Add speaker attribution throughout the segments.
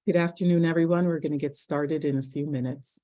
Speaker 1: Good afternoon, everyone. We're going to get started in a few minutes.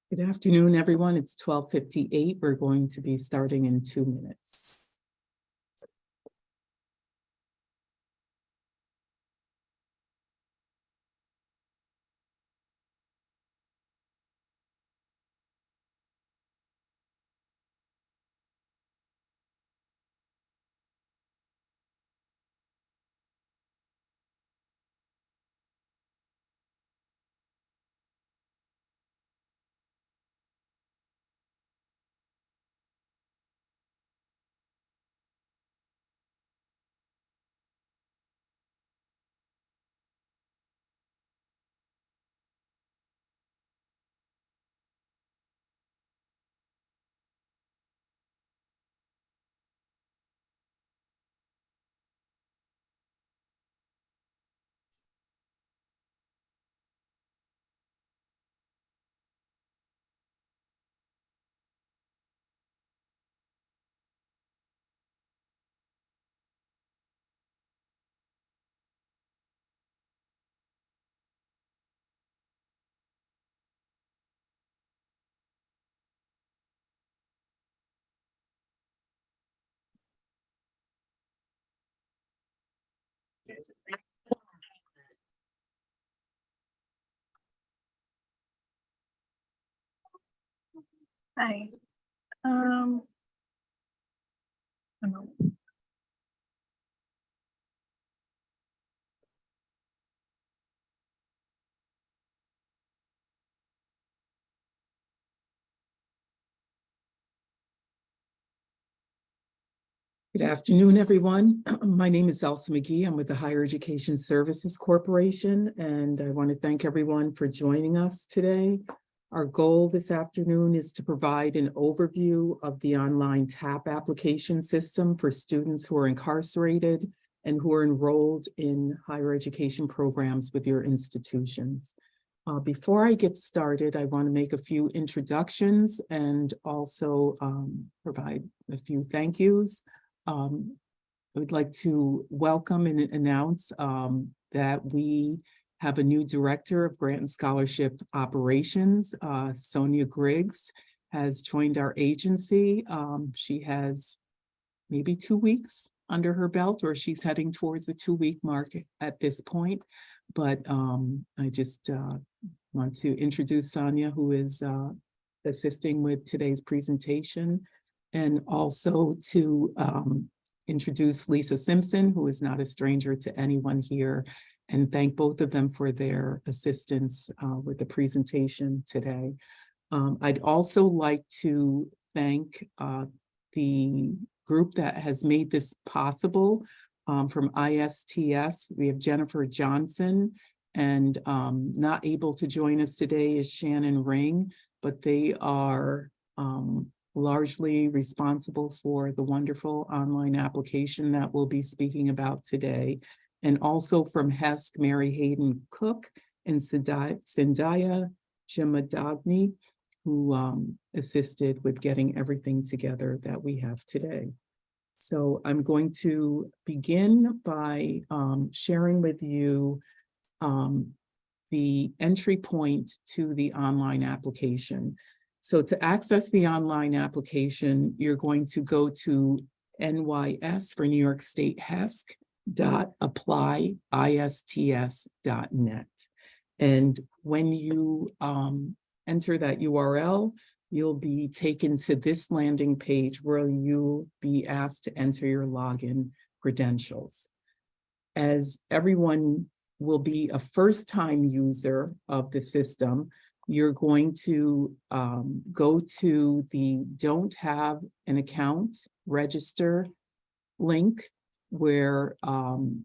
Speaker 1: Good afternoon, everyone. It's 12:58. We're going to be starting in 2 minutes.
Speaker 2: Hi.
Speaker 1: Good afternoon, everyone. My name is Elsa McGee. I'm with the Higher Education Services Corporation, and I want to thank everyone for joining us today. Our goal this afternoon is to provide an overview of the online TAP application system for students who are incarcerated and who are enrolled in higher education programs with your institutions. Before I get started, I want to make a few introductions and also provide a few thank yous. I would like to welcome and announce that we have a new director of grant and scholarship operations. Sonia Griggs has joined our agency. She has maybe 2 weeks under her belt, or she's heading towards the 2-week mark at this point. But I just want to introduce Sonia, who is assisting with today's presentation, and also to introduce Lisa Simpson, who is not a stranger to anyone here, and thank both of them for their assistance with the presentation today. I'd also like to thank the group that has made this possible. From ISTS, we have Jennifer Johnson, and not able to join us today is Shannon Ring, but they are largely responsible for the wonderful online application that we'll be speaking about today. And also from HESC, Mary Hayden Cook and Sindhya Jamadagni, who assisted with getting everything together that we have today. So I'm going to begin by sharing with you the entry point to the online application. So to access the online application, you're going to go to NYS for New York State HESC.apply.ists.net. And when you enter that URL, you'll be taken to this landing page where you'll be asked to enter your login credentials. As everyone will be a first-time user of the system, you're going to go to the Don't Have an Account Register link, where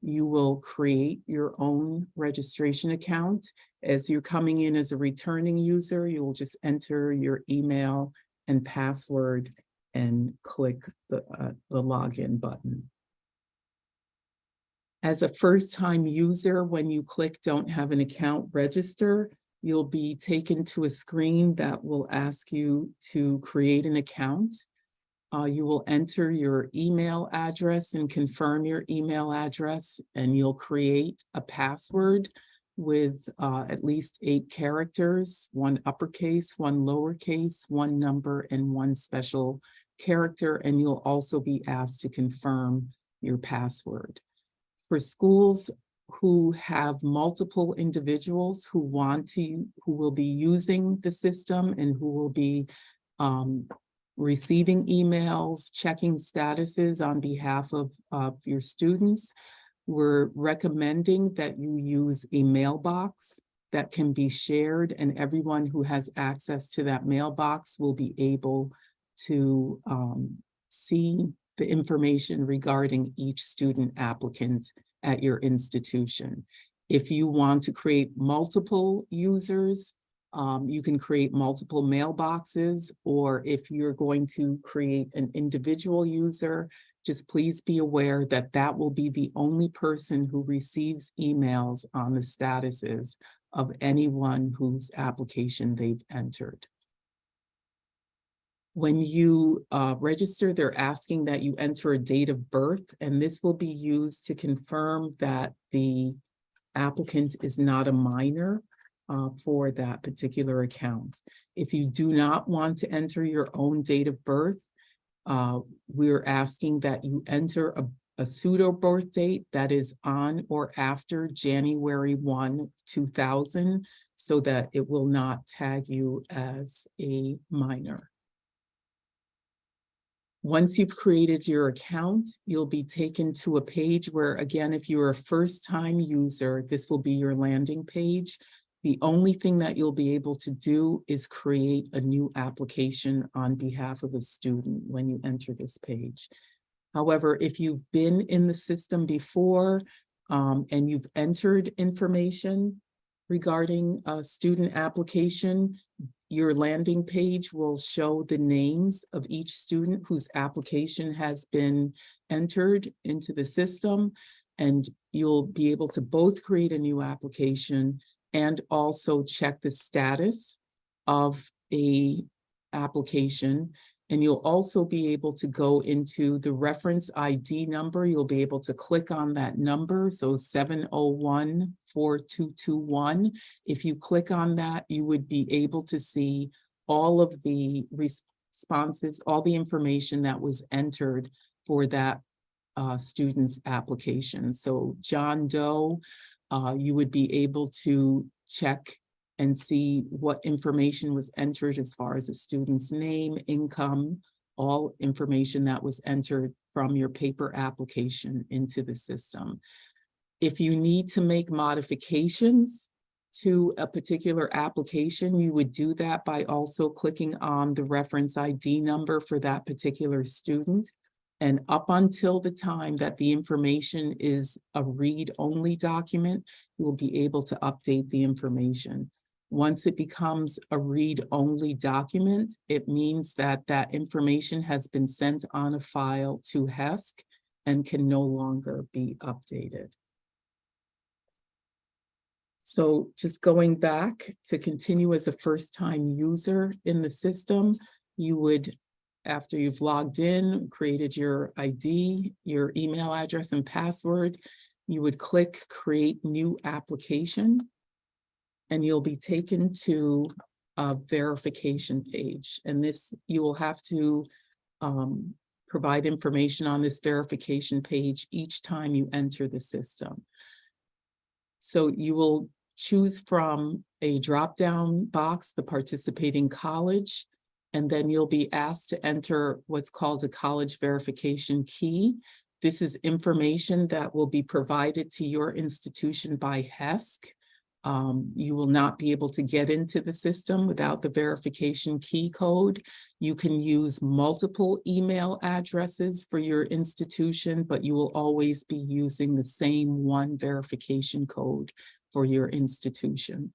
Speaker 1: you will create your own registration account. As you're coming in as a returning user, you will just enter your email and password and click the login button. As a first-time user, when you click Don't Have an Account Register, you'll be taken to a screen that will ask you to create an account. You will enter your email address and confirm your email address, and you'll create a password with at least 8 characters, 1 uppercase, 1 lowercase, 1 number, and 1 special character, and you'll also be asked to confirm your password. For schools who have multiple individuals who will be using the system and who will be receiving emails, checking statuses on behalf of your students, we're recommending that you use a mailbox that can be shared, and everyone who has access to that mailbox will be able to see the information regarding each student applicant at your institution. If you want to create multiple users, you can create multiple mailboxes, or if you're going to create an individual user, just please be aware that that will be the only person who receives emails on the statuses of anyone whose application they've entered. When you register, they're asking that you enter a date of birth, and this will be used to confirm that the applicant is not a minor for that particular account. If you do not want to enter your own date of birth, we're asking that you enter a pseudo birth date that is on or after January 1, 2000, so that it will not tag you as a minor. Once you've created your account, you'll be taken to a page where, again, if you're a first-time user, this will be your landing page. The only thing that you'll be able to do is create a new application on behalf of a student when you enter this page. However, if you've been in the system before and you've entered information regarding a student application, your landing page will show the names of each student whose application has been entered into the system, and you'll be able to both create a new application and also check the status of an application. And you'll also be able to go into the reference ID number. You'll be able to click on that number, so 701-4221. If you click on that, you would be able to see all of the responses, all the information that was entered for that student's application. So John Doe, you would be able to check and see what information was entered as far as a student's name, income, all information that was entered from your paper application into the system. If you need to make modifications to a particular application, you would do that by also clicking on the reference ID number for that particular student. And up until the time that the information is a read-only document, you will be able to update the information. Once it becomes a read-only document, it means that that information has been sent on a file to HESC and can no longer be updated. So just going back to continue as a first-time user in the system, you would, after you've logged in, created your ID, your email address and password, you would click Create New Application, and you'll be taken to a verification page. And this, you will have to provide information on this verification page each time you enter the system. So you will choose from a drop-down box, the participating college, and then you'll be asked to enter what's called a college verification key. This is information that will be provided to your institution by HESC. You will not be able to get into the system without the verification key code. You can use multiple email addresses for your institution, but you will always be using the same one verification code for your institution.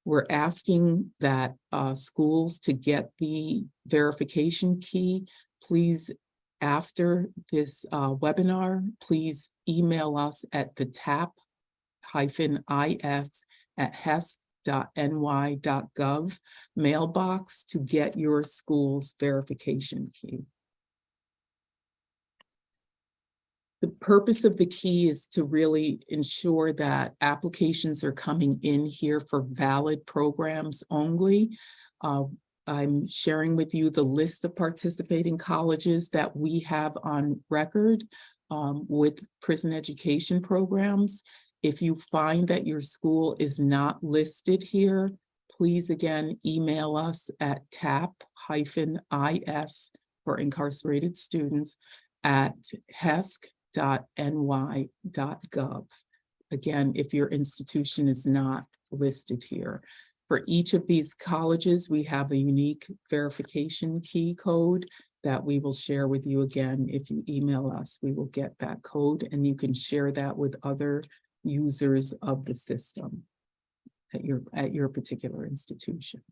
Speaker 1: We're asking that schools to get the verification key. Please, after this webinar, please email us at the tap-is@hesc.ny.gov mailbox to get your school's verification key. The purpose of the key is to really ensure that applications are coming in here for valid programs only. I'm sharing with you the list of participating colleges that we have on record with prison education programs. If you find that your school is not listed here, please again email us at tap-is for incarcerated students at hesc.ny.gov. Again, if your institution is not listed here. For each of these colleges, we have a unique verification key code that we will share with you again. If you email us, we will get that code and you can share that with other users of the system at your particular institution.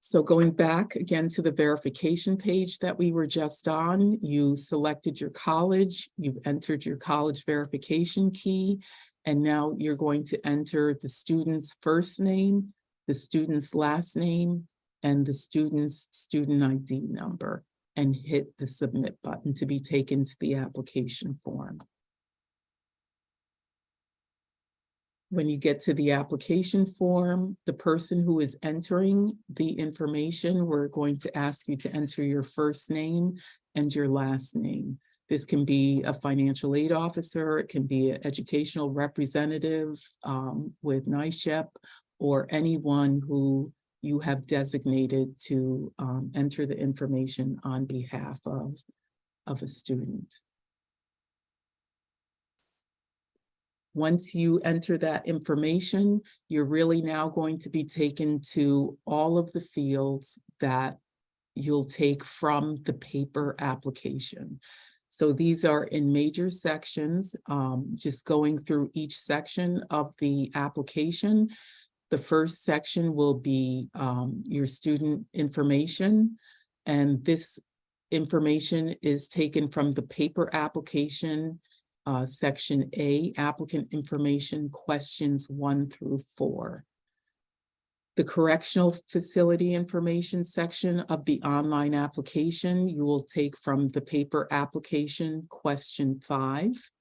Speaker 1: So going back again to the verification page that we were just on, you selected your college, you've entered your college verification key, and now you're going to enter the student's first name, the student's last name, and the student's student ID number, and hit the submit button to be taken to the application form. When you get to the application form, the person who is entering the information, we're going to ask you to enter your first name and your last name. This can be a financial aid officer, it can be an educational representative with NYSHEP, or anyone who you have designated to enter the information on behalf of a student. Once you enter that information, you're really now going to be taken to all of the fields that you'll take from the paper application. So these are in major sections, just going through each section of the application. The first section will be your student information, and this information is taken from the paper application. Section A, applicant information, questions 1 through 4. The correctional facility information section of the online application, you will take from the paper application, question 5.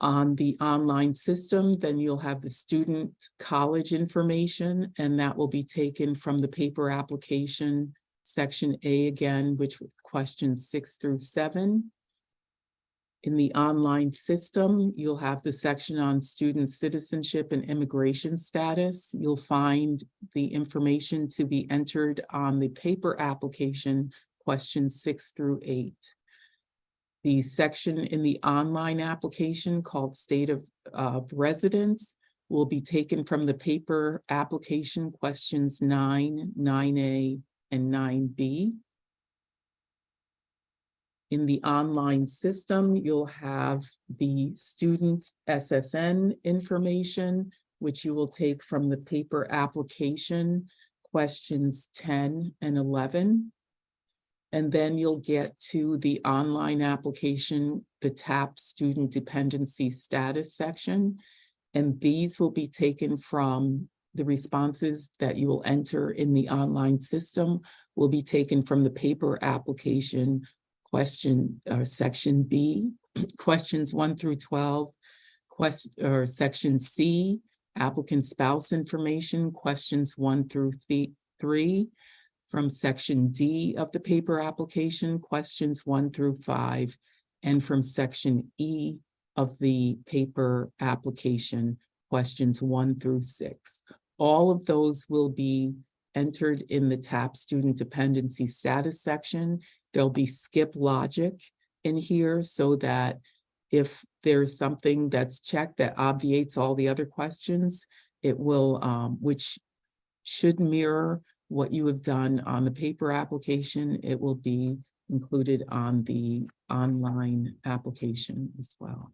Speaker 1: On the online system, then you'll have the student college information, and that will be taken from the paper application, section A again, which was questions 6 through 7. In the online system, you'll have the section on student citizenship and immigration status. You'll find the information to be entered on the paper application, questions 6 through 8. The section in the online application called State of Residence will be taken from the paper application, questions 9, 9A, and 9B. In the online system, you'll have the student SSN information, which you will take from the paper application, questions 10 and 11. And then you'll get to the online application, the TAP Student Dependency Status section. And these will be taken from the responses that you will enter in the online system will be taken from the paper application section B, questions 1 through 12, section C, applicant spouse information, questions 1 through 3, from section D of the paper application, questions 1 through 5, and from section E of the paper application, questions 1 through 6. All of those will be entered in the TAP Student Dependency Status section. There'll be skip logic in here so that if there's something that's checked that obviates all the other questions, it will, which should mirror what you have done on the paper application, it will be included on the online application as well.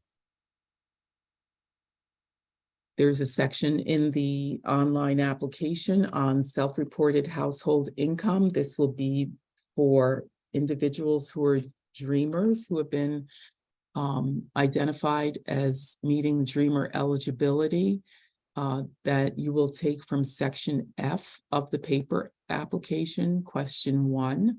Speaker 1: There's a section in the online application on self-reported household income. This will be for individuals who are dreamers who have been identified as meeting dreamer eligibility that you will take from section F of the paper application, question 1.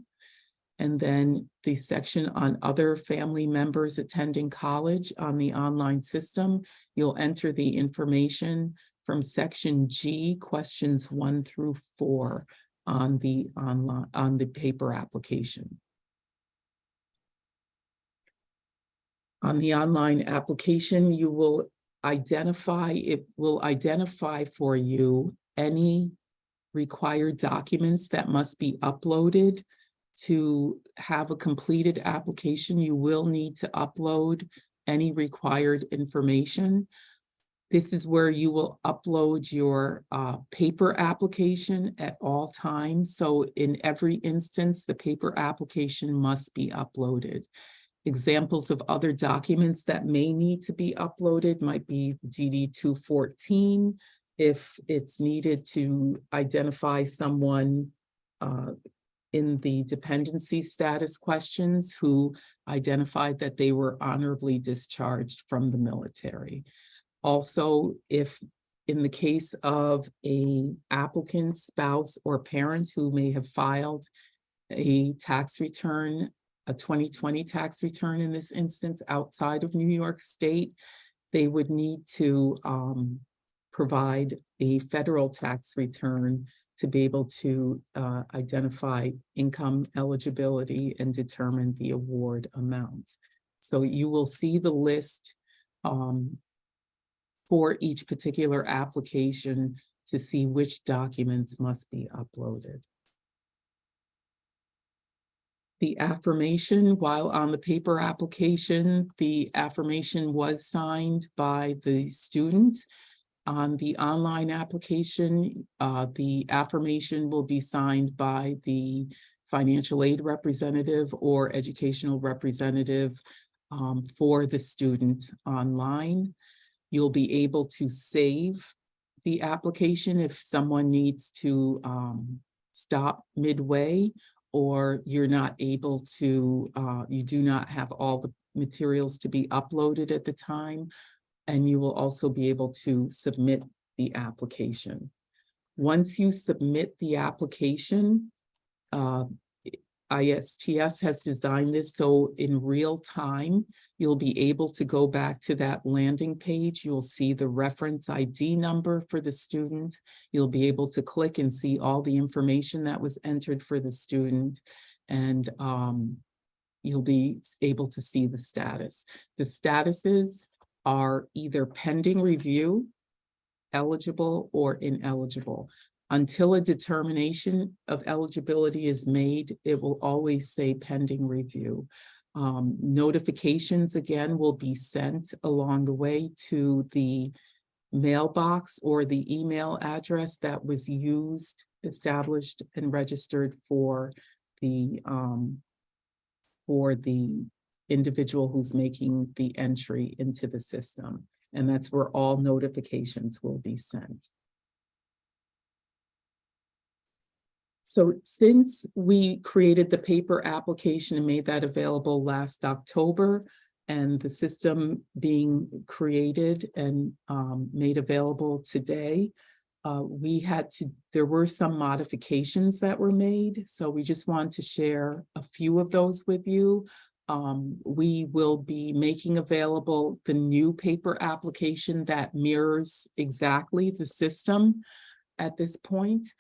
Speaker 1: And then the section on other family members attending college on the online system, you'll enter the information from section G, questions 1 through 4 on the paper application. On the online application, you will identify for you any required documents that must be uploaded. To have a completed application, you will need to upload any required information. This is where you will upload your paper application at all times. So in every instance, the paper application must be uploaded. Examples of other documents that may need to be uploaded might be DD 214, if it's needed to identify someone in the dependency status questions who identified that they were honorably discharged from the military. Also, if in the case of an applicant, spouse, or parent who may have filed a tax return, a 2020 tax return in this instance outside of New York State, they would need to provide a federal tax return to be able to identify income eligibility and determine the award amount. So you will see the list for each particular application to see which documents must be uploaded. The affirmation, while on the paper application, the affirmation was signed by the student. On the online application, the affirmation will be signed by the financial aid representative or educational representative for the student online. You'll be able to save the application if someone needs to stop midway, or you're not able to, you do not have all the materials to be uploaded at the time. And you will also be able to submit the application. Once you submit the application, ISTS has designed this so in real time, you'll be able to go back to that landing page. You'll see the reference ID number for the student. You'll be able to click and see all the information that was entered for the student. And you'll be able to see the status. The statuses are either pending review, eligible, or ineligible. Until a determination of eligibility is made, it will always say pending review. Notifications, again, will be sent along the way to the mailbox or the email address that was used, established, and registered for the individual who's making the entry into the system. And that's where all notifications will be sent. So since we created the paper application and made that available last October, and the system being created and made available today, there were some modifications that were made. So we just want to share a few of those with you. We will be making available the new paper application that mirrors exactly the system at this point.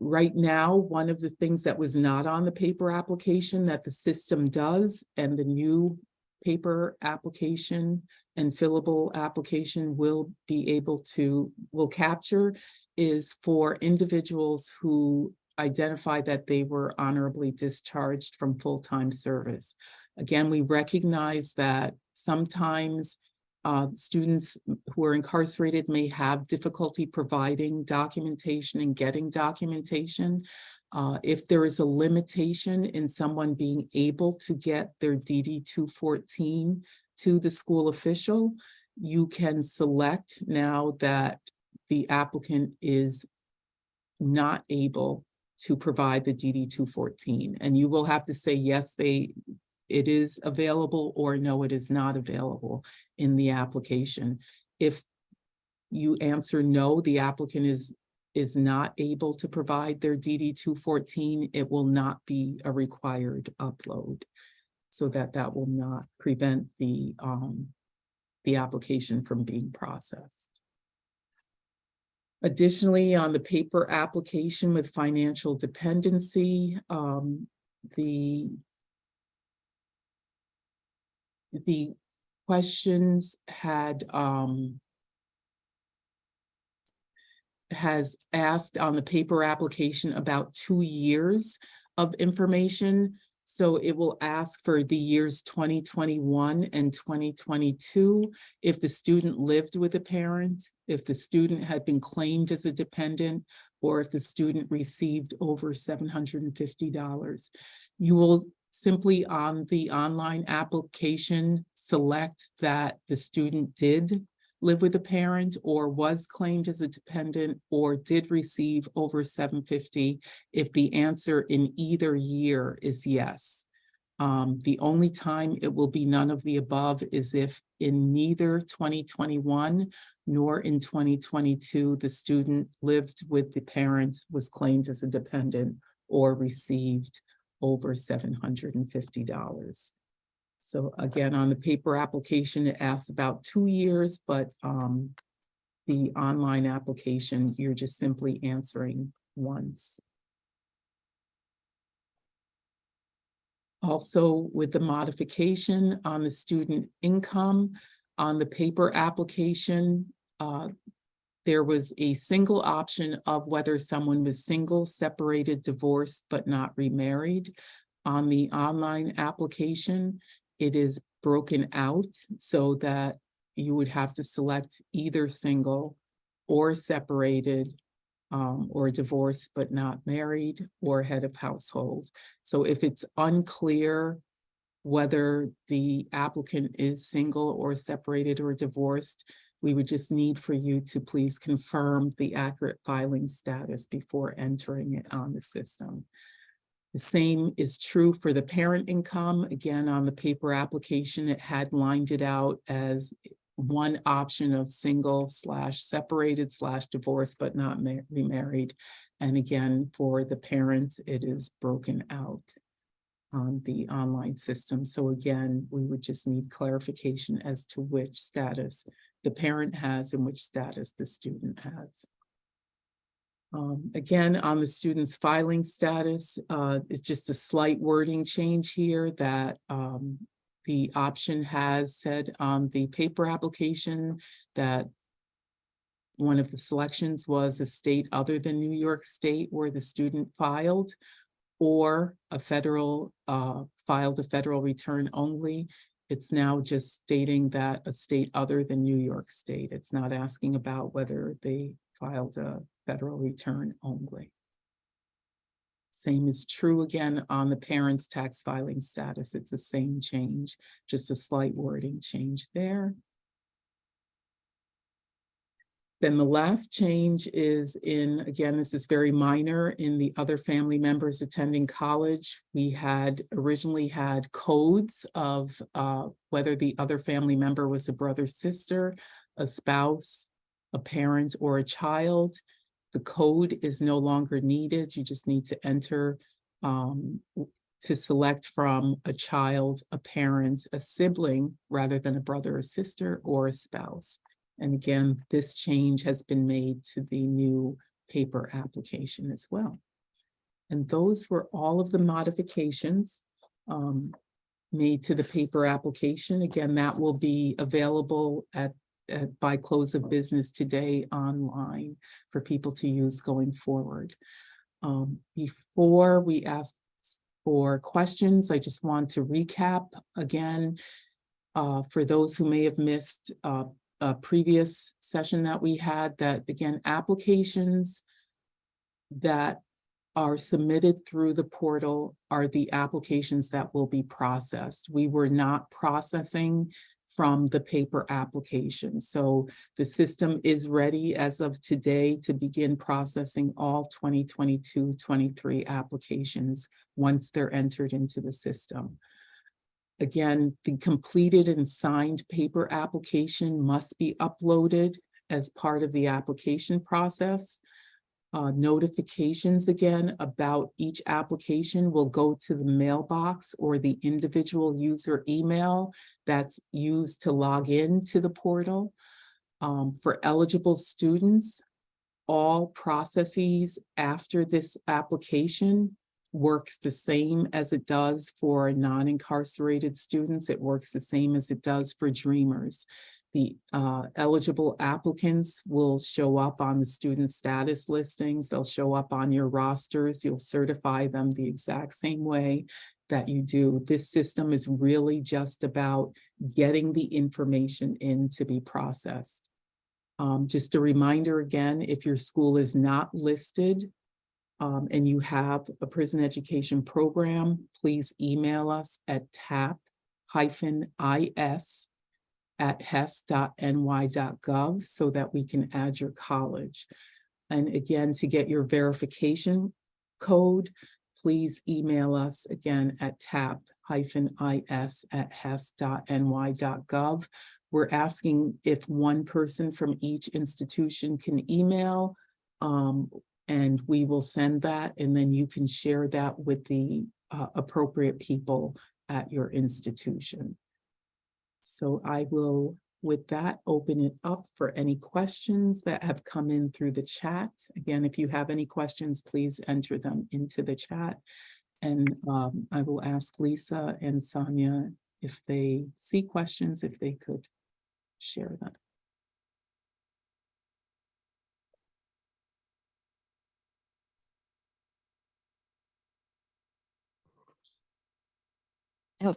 Speaker 1: Right now, one of the things that was not on the paper application that the system does, and the new paper application and fillable application will capture, is for individuals who identify that they were honorably discharged from full-time service. Again, we recognize that sometimes students who are incarcerated may have difficulty providing documentation and getting documentation. If there is a limitation in someone being able to get their DD 214 to the school official, you can select now that the applicant is not able to provide the DD 214, and you will have to say yes, it is available, or no, it is not available in the application. If you answer no, the applicant is not able to provide their DD 214, it will not be a required upload, so that will not prevent the application from being processed. Additionally, on the paper application with financial dependency, the questions has asked on the paper application about 2 years of information. So it will ask for the years 2021 and 2022, if the student lived with a parent, if the student had been claimed as a dependent, or if the student received over $750. You will simply, on the online application, select that the student did live with a parent, or was claimed as a dependent, or did receive over $750 if the answer in either year is yes. The only time it will be none of the above is if in neither 2021 nor in 2022 the student lived with the parent, was claimed as a dependent, or received over $750. So again, on the paper application, it asks about 2 years, but the online application, you're just simply answering once. Also, with the modification on the student income, on the paper application, there was a single option of whether someone was single, separated, divorced, but not remarried. On the online application, it is broken out so that you would have to select either single or separated, or divorced but not married, or head of household. So if it's unclear whether the applicant is single or separated or divorced, we would just need for you to please confirm the accurate filing status before entering it on the system. The same is true for the parent income. Again, on the paper application, it had lined it out as one option of single / separated / divorced but not remarried. And again, for the parents, it is broken out on the online system. So again, we would just need clarification as to which status the parent has and which status the student has. Again, on the student's filing status, it's just a slight wording change here that the option has said on the paper application that one of the selections was a state other than New York State where the student filed, or a federal filed a federal return only. It's now just stating that a state other than New York State. It's not asking about whether they filed a federal return only. Same is true again on the parent's tax filing status. It's the same change, just a slight wording change there. Then the last change is in, again, this is very minor, in the other family members attending college. We had originally had codes of whether the other family member was a brother, sister, a spouse, a parent, or a child. The code is no longer needed. You just need to enter to select from a child, a parent, a sibling, rather than a brother or sister or a spouse. And again, this change has been made to the new paper application as well. And those were all of the modifications made to the paper application. Again, that will be available by close of business today online for people to use going forward. Before we ask for questions, I just want to recap again for those who may have missed a previous session that we had, that again, applications that are submitted through the portal are the applications that will be processed. We were not processing from the paper application. So the system is ready as of today to begin processing all 2022-23 applications once they're entered into the system. Again, the completed and signed paper application must be uploaded as part of the application process. Notifications again about each application will go to the mailbox or the individual user email that's used to log in to the portal. For eligible students, all processes after this application works the same as it does for non-incarcerated students. It works the same as it does for Dreamers. The eligible applicants will show up on the student status listings. They'll show up on your rosters. You'll certify them the exact same way that you do. This system is really just about getting the information in to be processed. Just a reminder again, if your school is not listed and you have a prison education program, please email us at tap-is@hes.ny.gov so that we can add your college. And again, to get your verification code, please email us again at tap-is@hes.ny.gov. We're asking if one person from each institution can email, and we will send that, and then you can share that with the appropriate people at your institution. So I will, with that, open it up for any questions that have come in through the chat. Again, if you have any questions, please enter them into the chat. And I will ask Lisa and Sonia if they see questions, if they could share them.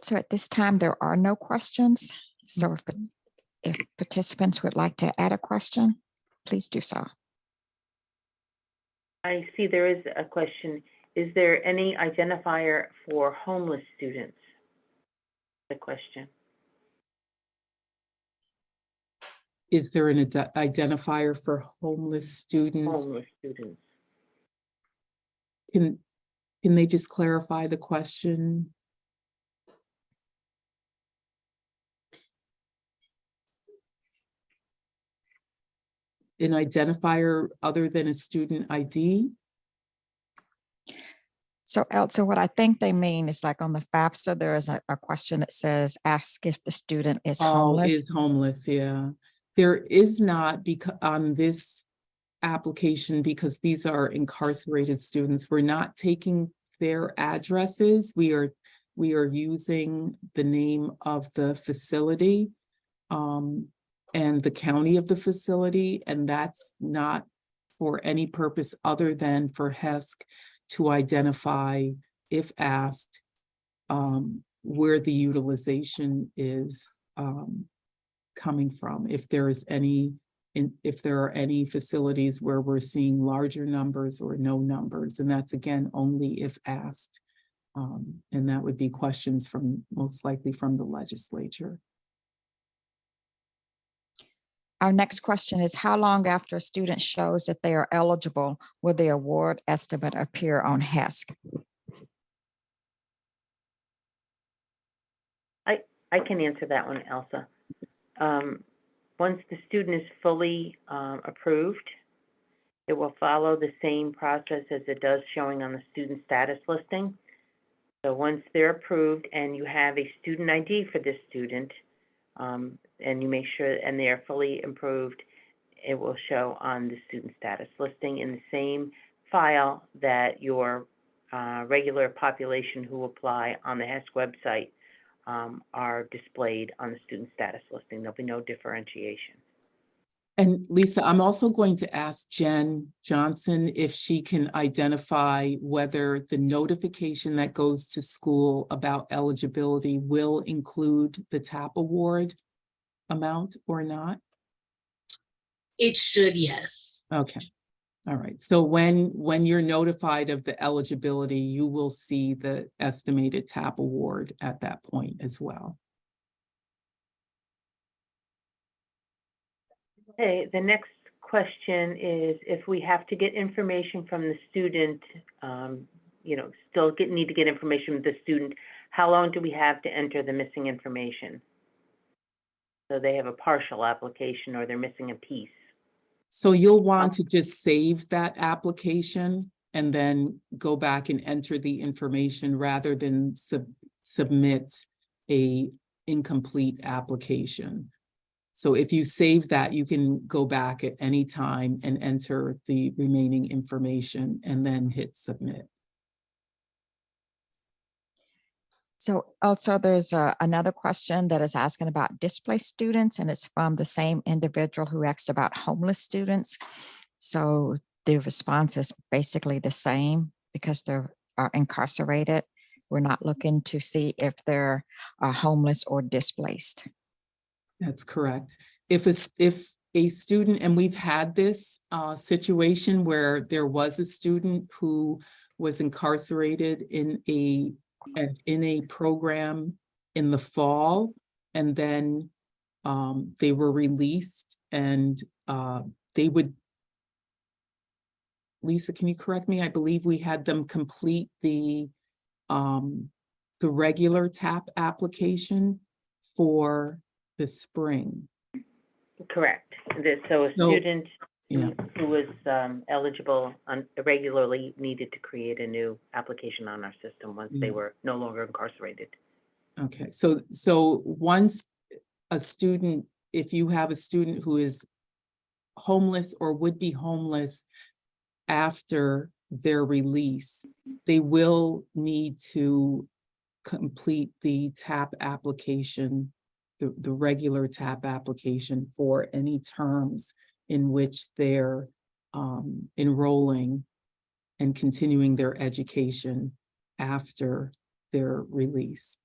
Speaker 2: So at this time, there are no questions. So if participants would like to add a question, please do so.
Speaker 3: I see there is a question. Is there any identifier for homeless students? The question.
Speaker 1: Is there an identifier for homeless students?
Speaker 3: Homeless students.
Speaker 1: Can they just clarify the question? An identifier other than a student ID?
Speaker 2: So Elsa, what I think they mean is like on the FAFSA, there is a question that says, ask if the student is homeless.
Speaker 1: Is homeless, yeah. There is not, because on this application, because these are incarcerated students, we're not taking their addresses. We are using the name of the facility and the county of the facility, and that's not for any purpose other than for HESC to identify, if asked, where the utilization is coming from. If there are any facilities where we're seeing larger numbers or no numbers, and that's again only if asked, and that would be questions from most likely from the legislature.
Speaker 2: Our next question is, how long after a student shows that they are eligible will the award estimate appear on HESC?
Speaker 3: I can answer that one, Elsa. Once the student is fully approved, it will follow the same process as it does showing on the student status listing. So once they're approved and you have a student ID for this student, and you make sure, and they are fully approved, it will show on the student status listing in the same file that your regular population who apply on the HESC website are displayed on the student status listing. There'll be no differentiation.
Speaker 1: And Lisa, I'm also going to ask Jen Johnson if she can identify whether the notification that goes to school about eligibility will include the TAP award amount or not.
Speaker 4: It should, yes.
Speaker 1: Okay. All right. So when you're notified of the eligibility, you will see the estimated TAP award at that point as well.
Speaker 3: Okay, the next question is if we have to get information from the student, still need to get information from the student, how long do we have to enter the missing information? So they have a partial application or they're missing a piece.
Speaker 1: So you'll want to just save that application and then go back and enter the information rather than submit a incomplete application. So if you save that, you can go back at any time and enter the remaining information and then hit submit.
Speaker 2: So also there's another question that is asking about displaced students, and it's from the same individual who asked about homeless students. So the response is basically the same because they are incarcerated. We're not looking to see if they're homeless or displaced.
Speaker 1: That's correct. If a student, and we've had this situation where there was a student who was incarcerated in a program in the fall, and then they were released, and they would, Lisa, can you correct me? I believe we had them complete the regular TAP application for the spring.
Speaker 3: Correct. So a student
Speaker 1: Yeah.
Speaker 3: who was eligible irregularly needed to create a new application on our system once they were no longer incarcerated.
Speaker 1: Okay, so once a student, if you have a student who is homeless or would be homeless after their release, they will need to complete the TAP application, the regular TAP application for any terms in which they're enrolling and continuing their education after their release.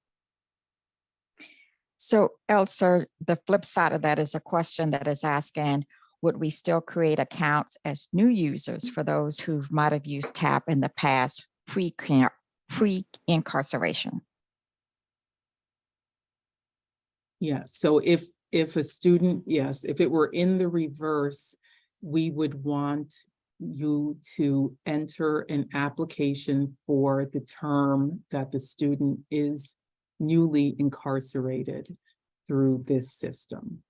Speaker 2: So Elsa, the flip side of that is a question that is asking, would we still create accounts as new users for those who might have used TAP in the past pre-incarceration?
Speaker 1: Yeah, so if a student, yes, if it were in the reverse, we would want you to enter an application for the term that the student is newly incarcerated through this system.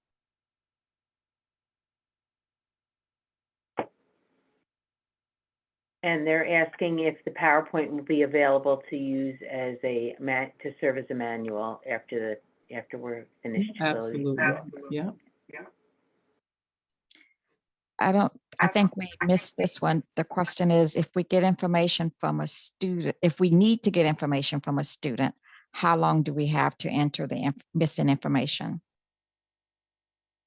Speaker 3: And they're asking if the PowerPoint will be available to use as to serve as a manual after we're finished.
Speaker 1: Absolutely, yeah.
Speaker 2: I think we missed this one. The question is, if we get information from a student, if we need to get information from a student, how long do we have to enter the missing information?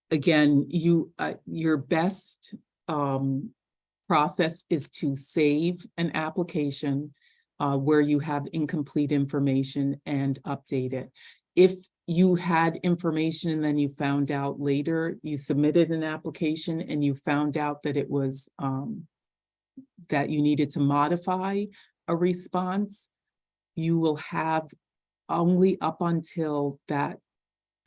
Speaker 1: Again, your best process is to save an application where you have incomplete information and update it. If you had information and then you found out later, you submitted an application and you found out that it was that you needed to modify a response, you will have only up until that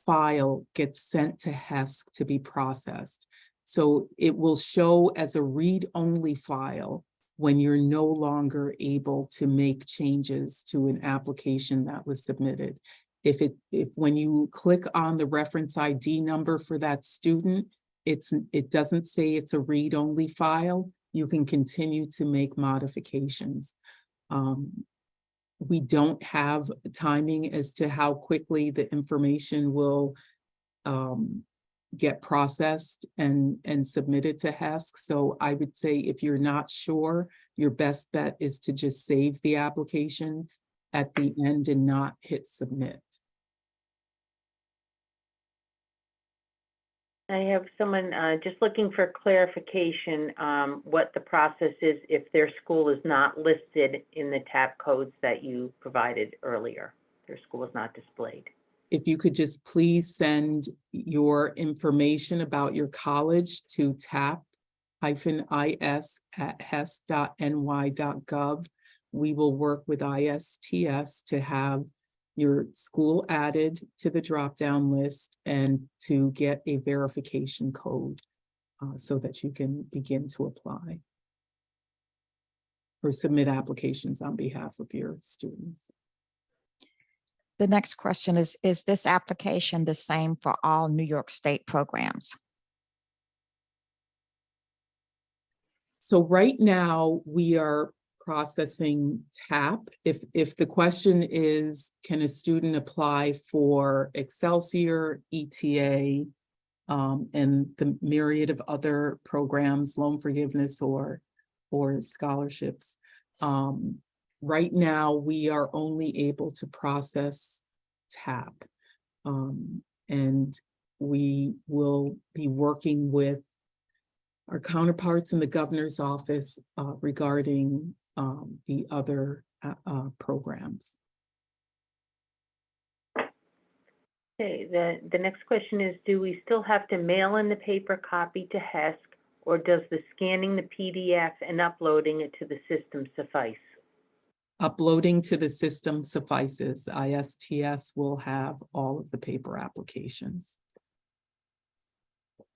Speaker 1: file gets sent to HESC to be processed. So it will show as a read-only file when you're no longer able to make changes to an application that was submitted. If when you click on the reference ID number for that student, it doesn't say it's a read-only file. You can continue to make modifications. We don't have timing as to how quickly the information will get processed and submitted to HESC. So I would say if you're not sure, your best bet is to just save the application at the end and not hit submit.
Speaker 3: I have someone just looking for clarification what the process is if their school is not listed in the TAP codes that you provided earlier. Their school is not displayed.
Speaker 1: If you could just please send your information about your college to tap-is@hes.ny.gov. We will work with ISTS to have your school added to the drop-down list and to get a verification code so that you can begin to apply or submit applications on behalf of your students.
Speaker 2: The next question is this application the same for all New York State programs?
Speaker 1: So right now we are processing TAP. If the question is, can a student apply for Excelsior, ETA, and the myriad of other programs, loan forgiveness or scholarships, right now we are only able to process TAP, and we will be working with our counterparts in the governor's office regarding the other programs.
Speaker 3: Okay, the next question is, do we still have to mail in the paper copy to HESC, or does the scanning the PDF and uploading it to the system suffice?
Speaker 1: Uploading to the system suffices. ISTS will have all of the paper applications.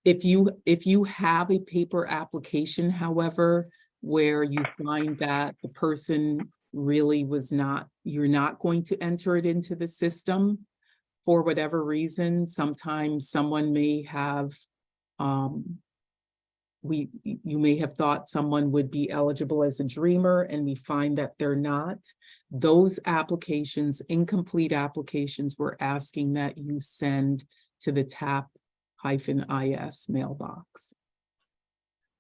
Speaker 1: If you have a paper application, however, where you find that the person really was not, you're not going to enter it into the system for whatever reason, sometimes someone may have, you may have thought someone would be eligible as a dreamer and we find that they're not. Those applications, incomplete applications, we're asking that you send to the TAP-IS mailbox.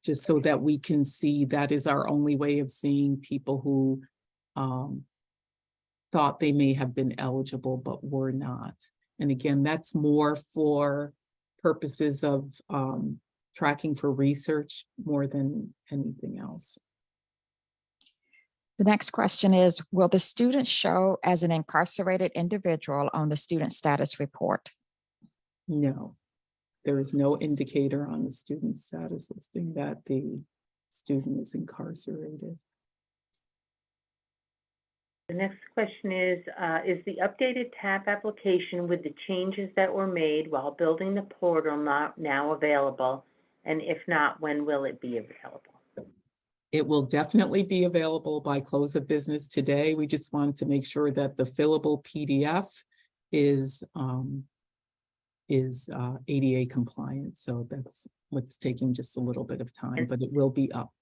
Speaker 1: Just so that we can see, that is our only way of seeing people who thought they may have been eligible but were not. And again, that's more for purposes of tracking for research more than anything else.
Speaker 2: The next question is, will the student show as an incarcerated individual on the student status report?
Speaker 1: No, there is no indicator on the student status listing that the student is incarcerated.
Speaker 3: The next question is the updated TAP application with the changes that were made while building the portal not now available? And if not, when will it be available?
Speaker 1: It will definitely be available by close of business today. We just want to make sure that the fillable PDF is ADA compliant. So that's what's taking just a little bit of time, but it will be up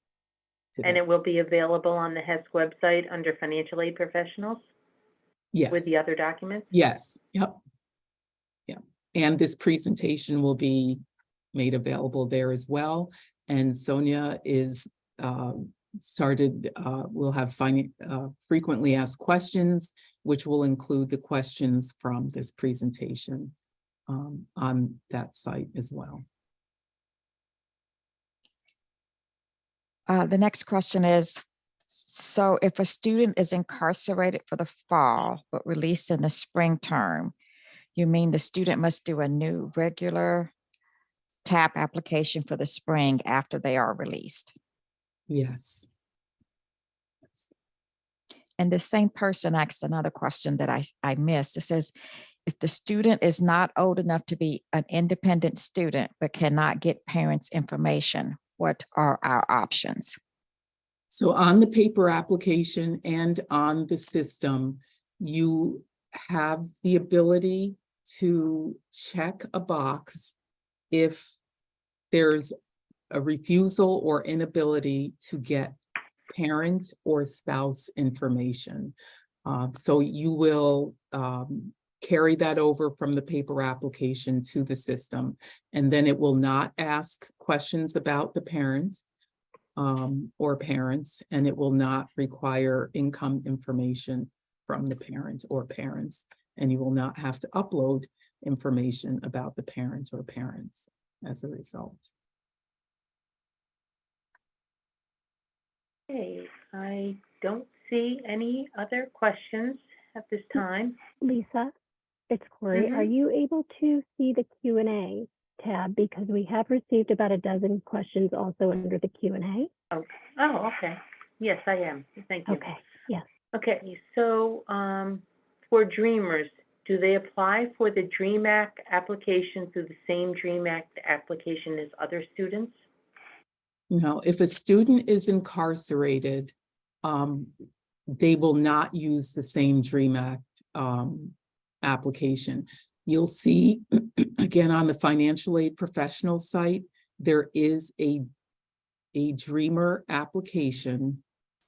Speaker 1: today.
Speaker 3: And it will be available on the HESC website under financial aid professionals?
Speaker 1: Yes.
Speaker 3: With the other documents?
Speaker 1: Yes. Yep. Yeah. And this presentation will be made available there as well. And Sonia is we'll have frequently asked questions, which will include the questions from this presentation on that site as well.
Speaker 2: The next question is, so if a student is incarcerated for the fall but released in the spring term, you mean the student must do a new regular TAP application for the spring after they are released?
Speaker 1: Yes.
Speaker 2: And the same person asked another question that I missed. It says, if the student is not old enough to be an independent student, but cannot get parents' information, what are our options?
Speaker 1: So on the paper application and on the system, you have the ability to check a box if there's a refusal or inability to get parent or spouse information. So you will carry that over from the paper application to the system, and then it will not ask questions about the parents or parents, and it will not require income information from the parents or parents, and you will not have to upload information about the parents or parents as a result.
Speaker 3: Okay, I don't see any other questions at this time.
Speaker 5: Lisa, it's Corey. Are
Speaker 3: Mhm.
Speaker 5: you able to see the Q&A tab? Because we have received about a dozen questions also under the Q&A.
Speaker 3: Oh, okay. Yes, I am. Thank you.
Speaker 5: Okay, yes.
Speaker 3: Okay, so for Dreamers, do they apply for the DREAM Act application through the same DREAM Act application as other students?
Speaker 1: Now, if a student is incarcerated, they will not use the same DREAM Act application. You'll see, again, on the financial aid professional site, there is a Dreamer application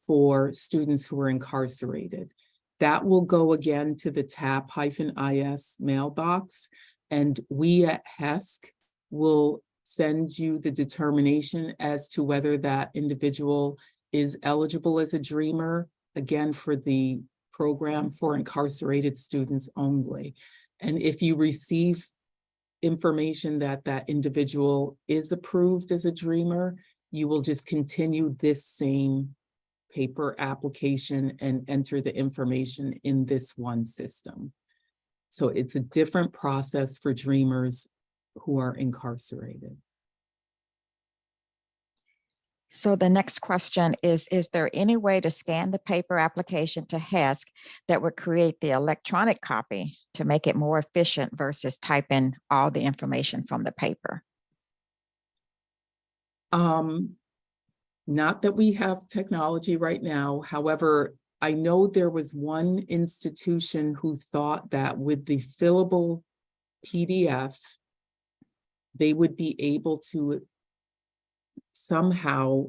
Speaker 1: for students who are incarcerated. That will go again to the TAP-IS mailbox, and we at HESC will send you the determination as to whether that individual is eligible as a Dreamer, again, for the program for incarcerated students only. And if you receive information that that individual is approved as a Dreamer, you will just continue this same paper application and enter the information in this one system. So it's a different process for Dreamers who are incarcerated.
Speaker 2: So the next question is there any way to scan the paper application to HESC that would create the electronic copy to make it more efficient versus type in all the information from the paper?
Speaker 1: Not that we have technology right now. However, I know there was one institution who thought that with the fillable PDF, they would be able to somehow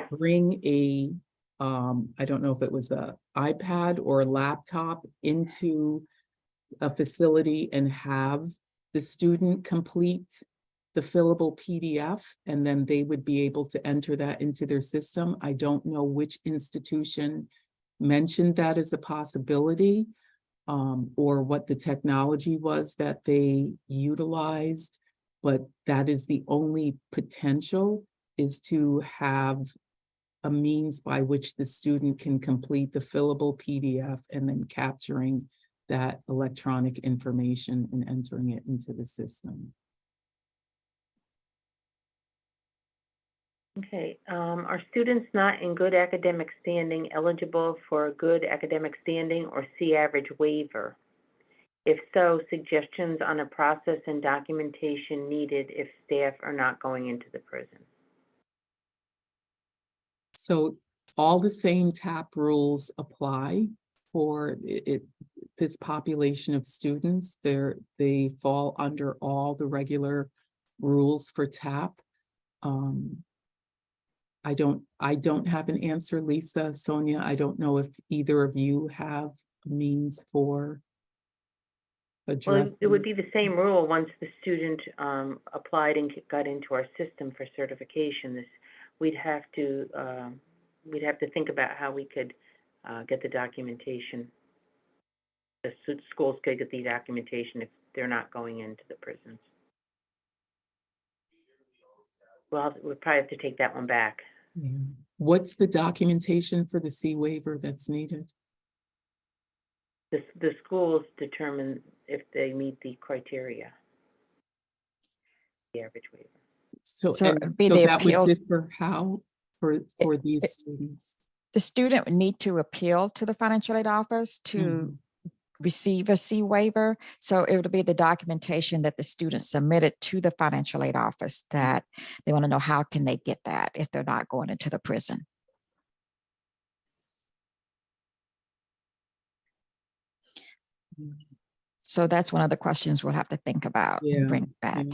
Speaker 1: bring a, I don't know if it was an iPad or a laptop into a facility and have the student complete the fillable PDF, and then they would be able to enter that into their system. I don't know which institution mentioned that as a possibility, or what the technology was that they utilized, but that is the only potential, is to have a means by which the student can complete the fillable PDF and then capturing that electronic information and entering it into the system.
Speaker 3: Okay, are students not in good academic standing eligible for a good academic standing or C average waiver? If so, suggestions on a process and documentation needed if staff are not going into the prison.
Speaker 1: So all the same TAP rules apply for this population of students. They fall under all the regular rules for TAP. I don't have an answer, Lisa, Sonia. I don't know if either of you have a means for addressing.
Speaker 3: Well, it would be the same rule once the student applied and got into our system for certification. We'd have to think about how we could get the documentation. The schools could get the documentation if they're not going into the prisons. Well, we'll probably have to take that one back.
Speaker 1: Yeah. What's the documentation for the C waiver that's needed?
Speaker 3: The schools determine if they meet the criteria, the average waiver.
Speaker 2: So it'd be the
Speaker 1: that
Speaker 2: appeal.
Speaker 1: would differ how for these students?
Speaker 2: The student would need to appeal to the financial aid office to receive a C waiver. So it would be the documentation that the student submitted to the financial aid office that they want to know how can they get that if they're not going into the prison. So that's one of the questions we'll have to think about and bring back.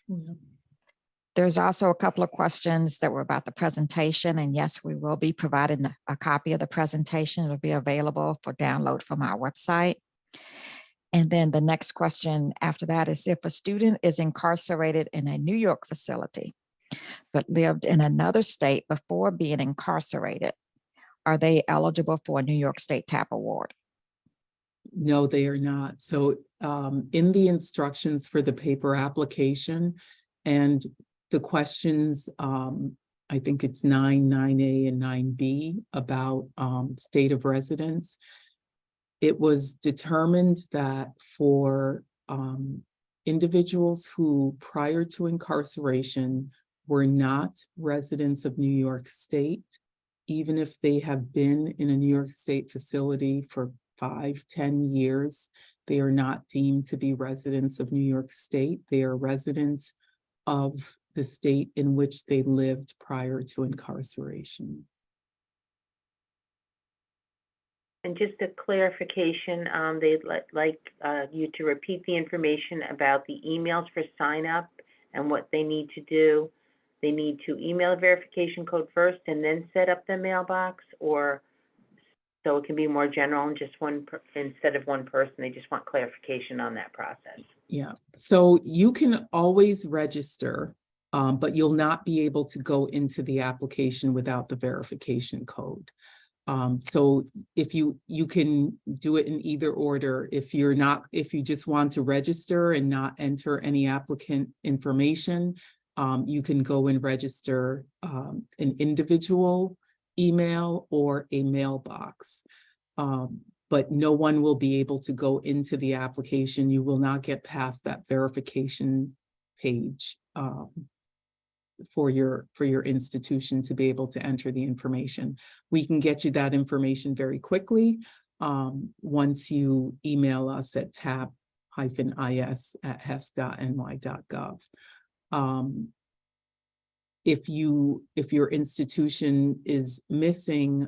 Speaker 1: Yeah.
Speaker 2: There's also a couple of questions that were about the presentation, and yes, we will be providing a copy of the presentation. It'll be available for download from our website. And then the next question after that is, if a student is incarcerated in a New York facility, but lived in another state before being incarcerated, are they eligible for a New York State TAP award?
Speaker 1: No, they are not. So in the instructions for the paper application and the questions, I think it's 9A and 9B about state of residence, it was determined that for individuals who prior to incarceration were not residents of New York State, even if they have been in a New York State facility for 5-10 years, they are not deemed to be residents of New York State. They are residents of the state in which they lived prior to incarceration.
Speaker 3: And just a clarification, they'd like you to repeat the information about the emails for sign up and what they need to do. They need to email a verification code first and then set up the mailbox, or so it can be more general and just instead of one person, they just want clarification on that process.
Speaker 1: Yeah, so you can always register, but you'll not be able to go into the application without the verification code. So if you can do it in either order. If you just want to register and not enter any applicant information, you can go and register an individual email or a mailbox. But no one will be able to go into the application. You will not get past that verification page for your institution to be able to enter the information. We can get you that information very quickly once you email us at tab-is@hes.ny.gov. If your institution is missing,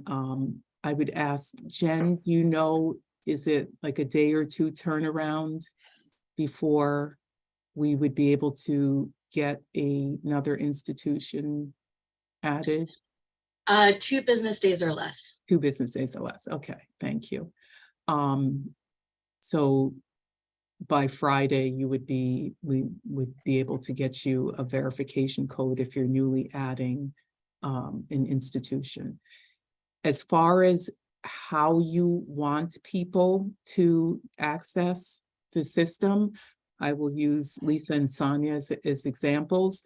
Speaker 1: I would ask Jen, is it like a day or two turnaround before we would be able to get another institution added?
Speaker 4: 2 business days or less.
Speaker 1: 2 business days or less. Okay, thank you. So by Friday, we would be able to get you a verification code if you're newly adding an institution. As far as how you want people to access the system, I will use Lisa and Sonia as examples.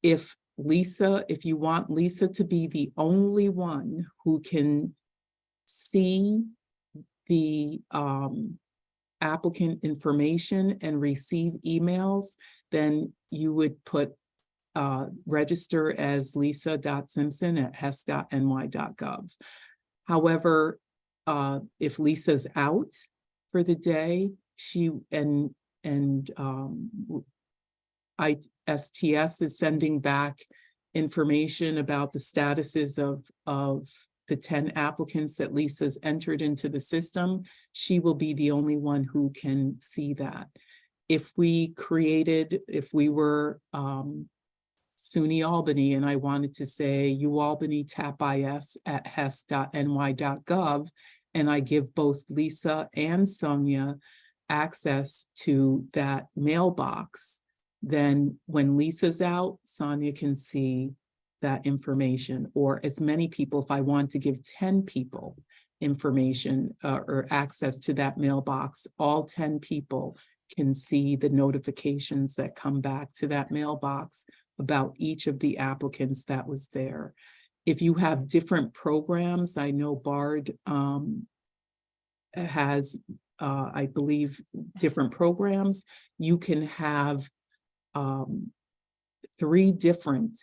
Speaker 1: If you want Lisa to be the only one who can see the applicant information and receive emails, then you would put register as lisa.simpson@hes.ny.gov. However, if Lisa's out for the day, ISTS is sending back information about the statuses of the 10 applicants that Lisa's entered into the system, she will be the only one who can see that. If we were SUNY Albany and I wanted to say UAlbany tab-is@hes.ny.gov, and I give both Lisa and Sonia access to that mailbox, then when Lisa's out, Sonia can see that information, or as many people, if I want to give 10 people information or access to that mailbox, all 10 people can see the notifications that come back to that mailbox about each of the applicants that was there. If you have different programs, I know BARD has, I believe, different programs. You can have 3 different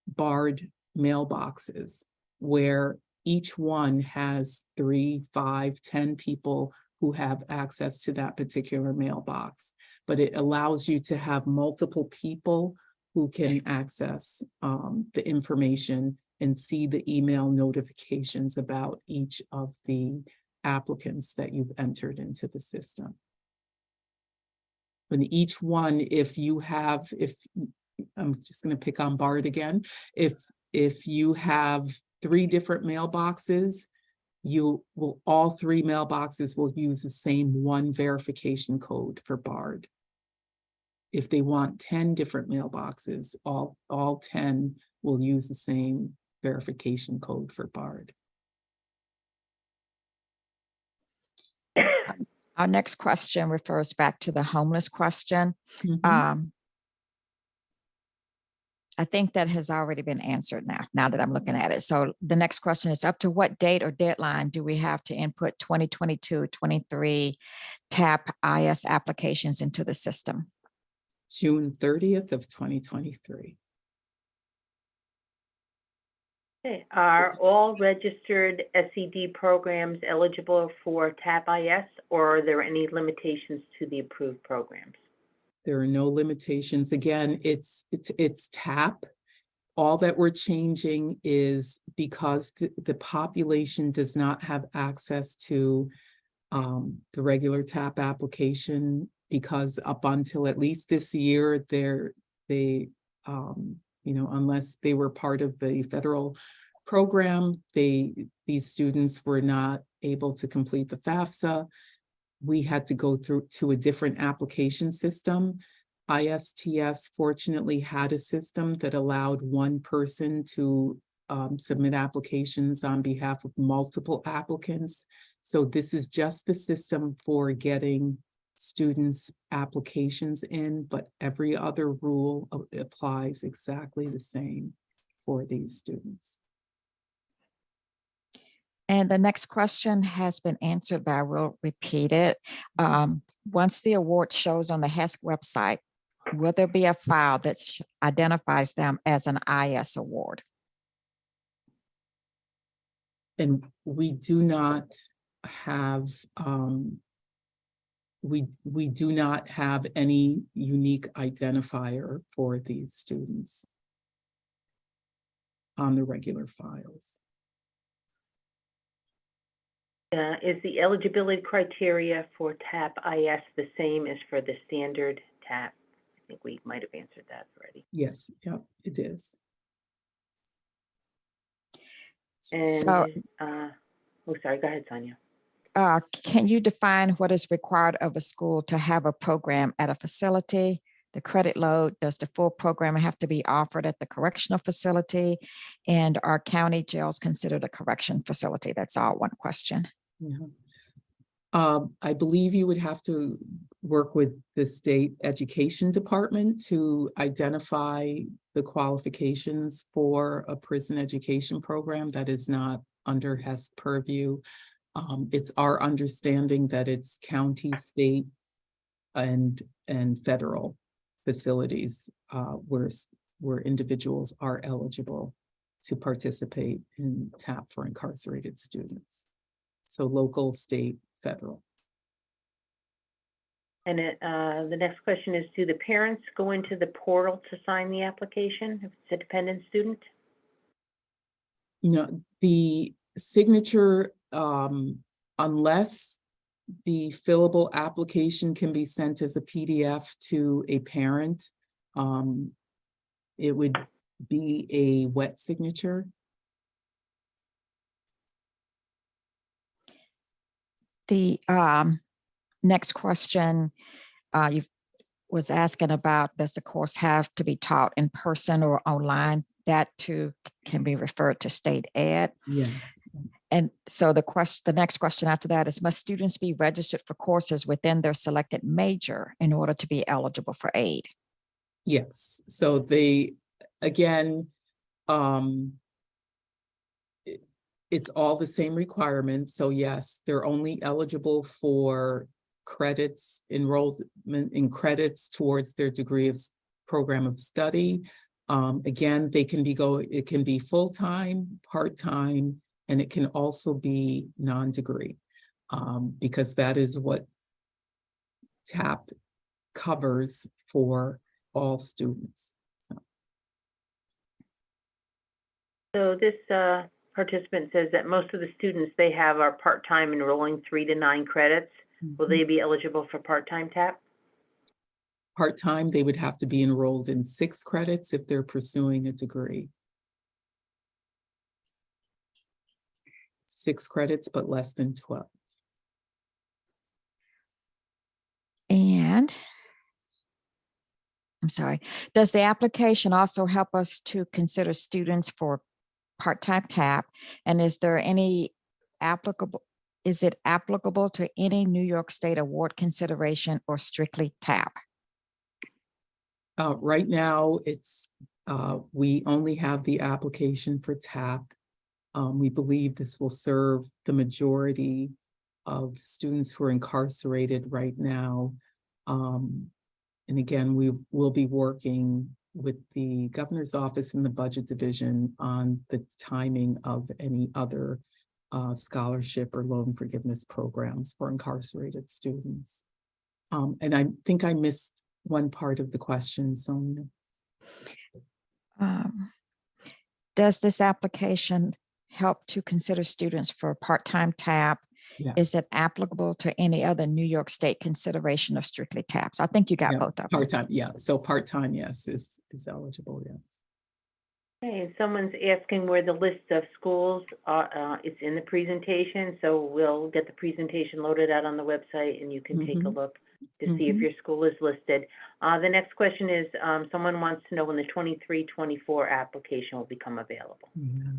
Speaker 1: BARD mailboxes where each one has 3, 5, 10 people who have access to that particular mailbox. But it allows you to have multiple people who can access the information and see the email notifications about each of the applicants that you've entered into the system. And each one, if I'm just going to pick on BARD again, if you have 3 different mailboxes, all 3 mailboxes will use the same one verification code for BARD. If they want 10 different mailboxes, all 10 will use the same verification code for BARD.
Speaker 2: Our next question refers back to the homeless question.
Speaker 1: Mhm.
Speaker 2: I think that has already been answered now that I'm looking at it. So the next question is, up to what date or deadline do we have to input 2022-23 TAP IS applications into the system?
Speaker 1: June 30th of 2023.
Speaker 3: Okay, are all registered SED programs eligible for TAP IS, or are there any limitations to the approved programs?
Speaker 1: There are no limitations. Again, it's TAP. All that we're changing is because the population does not have access to the regular TAP application, because up until at least this year, unless they were part of the federal program, these students were not able to complete the FAFSA. We had to go through to a different application system. ISTS fortunately had a system that allowed one person to submit applications on behalf of multiple applicants. So this is just the system for getting students' applications in, but every other rule applies exactly the same for these students.
Speaker 2: And the next question has been answered, but I will repeat it. Once the award shows on the HESC website, will there be a file that identifies them as an IS award?
Speaker 1: And we do not have we do not have any unique identifier for these students on the regular files.
Speaker 3: Is the eligibility criteria for TAP IS the same as for the standard TAP? I think we might have answered that already.
Speaker 1: Yes, yep, it is.
Speaker 3: And,
Speaker 2: So,
Speaker 3: sorry, go ahead, Sonia.
Speaker 2: can you define what is required of a school to have a program at a facility? The credit load, does the full program have to be offered at the correctional facility? And are county jails considered a correction facility? That's all one question.
Speaker 1: Yeah. I believe you would have to work with the state education department to identify the qualifications for a prison education program. That is not under HESC purview. It's our understanding that it's county, state, and federal facilities where individuals are eligible to participate in TAP for incarcerated students. So local, state, federal.
Speaker 3: And the next question is, do the parents go into the portal to sign the application if it's a dependent student?
Speaker 1: No, the signature, unless the fillable application can be sent as a PDF to a parent, it would be a wet signature.
Speaker 2: The next question was asking about, does the course have to be taught in person or online? That too can be referred to state ed.
Speaker 1: Yes.
Speaker 2: And so the next question after that is, must students be registered for courses within their selected major in order to be eligible for aid?
Speaker 1: Yes. So again, it's all the same requirements. So yes, they're only eligible for credits, enrollment in credits towards their degree of program of study. Again, it can be full-time, part-time, and it can also be non-degree. because that is what TAP covers for all students.
Speaker 3: So this participant says that most of the students they have are part-time enrolling 3 to 9 credits. Will they be eligible for part-time TAP?
Speaker 1: Part-time, they would have to be enrolled in 6 credits if they're pursuing a degree. 6 credits, but less than 12.
Speaker 2: And I'm sorry, does the application also help us to consider students for part-time TAP? And is there any is it applicable to any New York State award consideration or strictly TAP?
Speaker 1: Right now, it's we only have the application for TAP. We believe this will serve the majority of students who are incarcerated right now. And again, we will be working with the governor's office and the budget division on the timing of any other scholarship or loan forgiveness programs for incarcerated students. And I think I missed one part of the question, Sonia.
Speaker 2: Does this application help to consider students for part-time TAP?
Speaker 1: Yeah.
Speaker 2: Is it applicable to any other New York State consideration of strictly TAP? So I think you got
Speaker 1: Yeah,
Speaker 2: both of them.
Speaker 1: part-time, yeah. So part-time, yes, is eligible, yes.
Speaker 3: Okay, and someone's asking where the list of schools are. It's in the presentation, so we'll get the presentation loaded out on the website and you can take a look to see if your school is listed. The next question is, someone wants to know when the 23-24 application will become available.
Speaker 1: Yeah.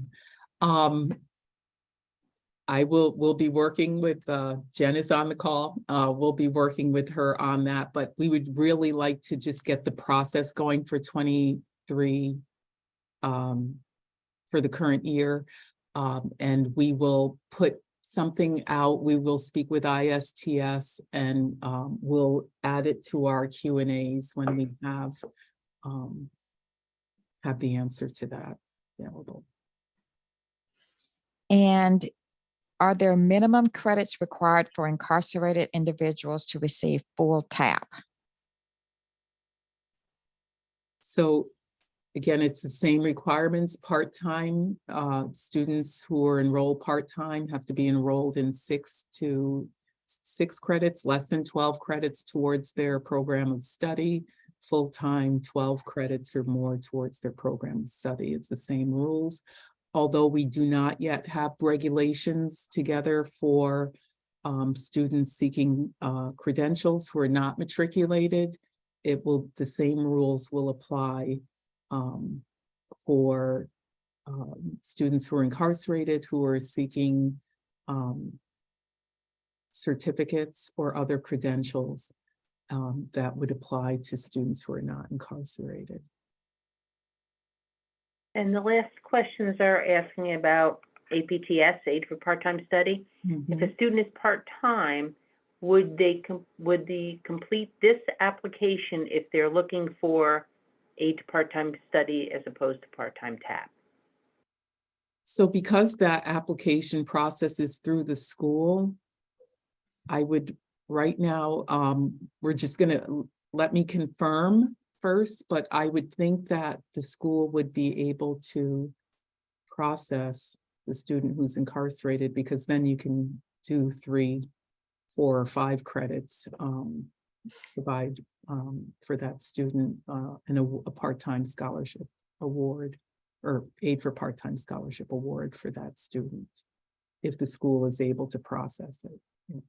Speaker 1: We'll be working with, Jen is on the call. We'll be working with her on that, but we would really like to just get the process going for 23 for the current year. And we will put something out. We will speak with ISTS and we'll add it to our Q&As when we have the answer to that available.
Speaker 2: And are there minimum credits required for incarcerated individuals to receive full TAP?
Speaker 1: So again, it's the same requirements. Part-time students who are enrolled part-time have to be enrolled in 6 credits, less than 12 credits towards their program of study. Full-time, 12 credits or more towards their program of study. It's the same rules. Although we do not yet have regulations together for students seeking credentials who are not matriculated, the same rules will apply for students who are incarcerated who are seeking certificates or other credentials that would apply to students who are not incarcerated.
Speaker 3: And the last questions are asking about APTS, Aid for Part-Time Study. If a student is part-time, would they complete this application if they're looking for Aid to Part-Time Study as opposed to part-time TAP?
Speaker 1: So because that application process is through the school, I would right now, we're just gonna let me confirm first, but I would think that the school would be able to process the student who's incarcerated, because then you can do 3, 4, or 5 credits, provide for that student and a part-time scholarship award or Aid for Part-Time Scholarship award for that student, if the school is able to process it. Yes.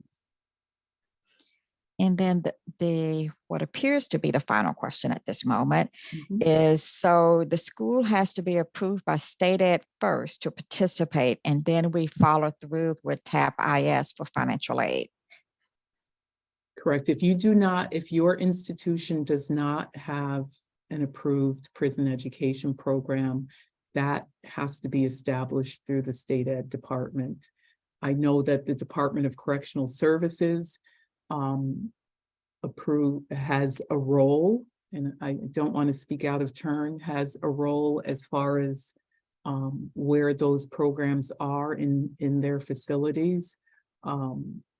Speaker 2: And then what appears to be the final question at this moment is, so the school has to be approved by state ed first to participate, and then we follow through with TAP IS for financial aid.
Speaker 1: Correct. If your institution does not have an approved prison education program, that has to be established through the state ed department. I know that the Department of Correctional Services has a role, and I don't want to speak out of turn, has a role as far as where those programs are in their facilities.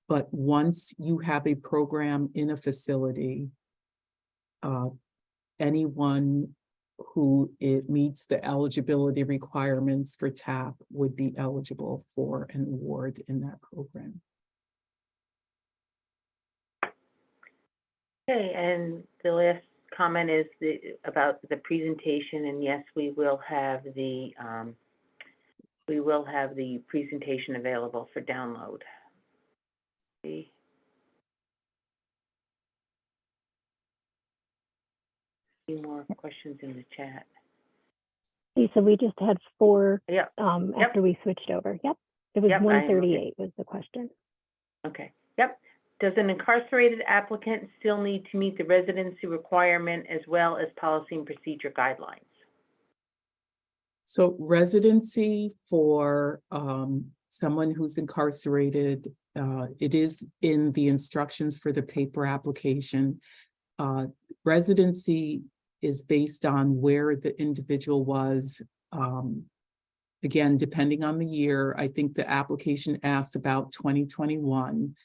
Speaker 1: But once you have a program in a facility, anyone who it meets the eligibility requirements for TAP would be eligible for an award in that program.
Speaker 3: Okay, and the last comment is about the presentation, and yes, we will have the presentation available for download. See. Any more questions in the chat?
Speaker 5: Lisa, we just had 4
Speaker 3: Yeah.
Speaker 5: after we switched over. Yep. It was
Speaker 3: Yep, I am looking.
Speaker 5: 138 was the question.
Speaker 3: Okay. Yep. Does an incarcerated applicant still need to meet the residency requirement as well as policy and procedure guidelines?
Speaker 1: So residency for someone who's incarcerated, it is in the instructions for the paper application. Residency is based on where the individual was. Again, depending on the year, I think the application asked about 2021.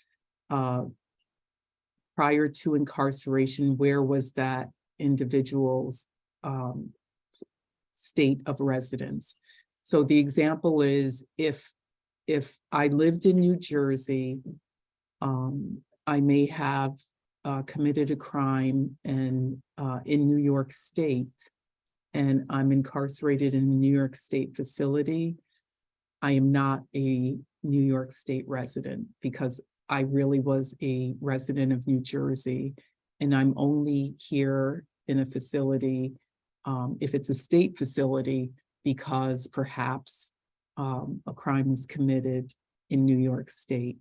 Speaker 1: Prior to incarceration, where was that individual's state of residence? So the example is if I lived in New Jersey, I may have committed a crime and in New York State, and I'm incarcerated in a New York State facility. I am not a New York State resident because I really was a resident of New Jersey, and I'm only here in a facility, if it's a state facility, because perhaps a crime was committed in New York State.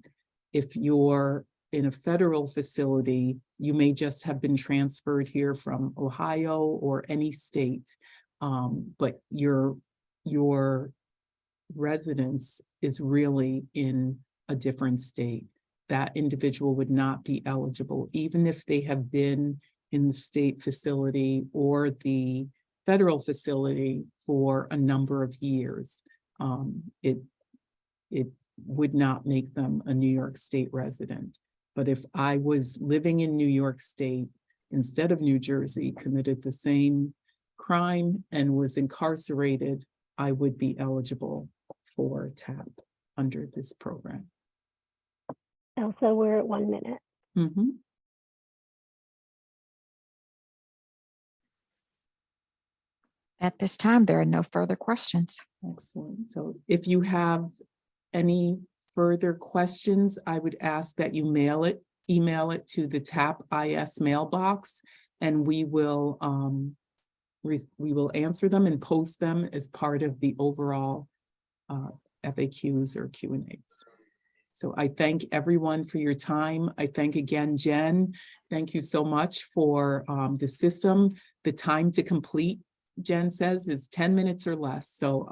Speaker 1: If you're in a federal facility, you may just have been transferred here from Ohio or any state, but your residence is really in a different state. That individual would not be eligible, even if they have been in the state facility or the federal facility for a number of years. It would not make them a New York State resident. But if I was living in New York State instead of New Jersey, committed the same crime and was incarcerated, I would be eligible for TAP under this program.
Speaker 5: Elsa, we're at 1 minute.
Speaker 1: Mm-hmm.
Speaker 2: At this time, there are no further questions.
Speaker 1: Excellent. So if you have any further questions, I would ask that you email it to the TAP IS mailbox, and we will answer them and post them as part of the overall FAQs or Q&As. So I thank everyone for your time. I thank again, Jen. Thank you so much for the system. The time to complete, Jen says, is 10 minutes or less. So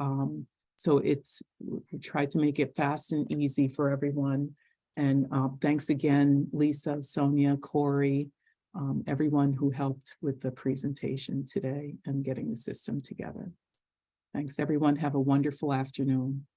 Speaker 1: we try to make it fast and easy for everyone. And thanks again, Lisa, Sonia, Corey, everyone who helped with the presentation today and getting the system together. Thanks, everyone. Have a wonderful afternoon.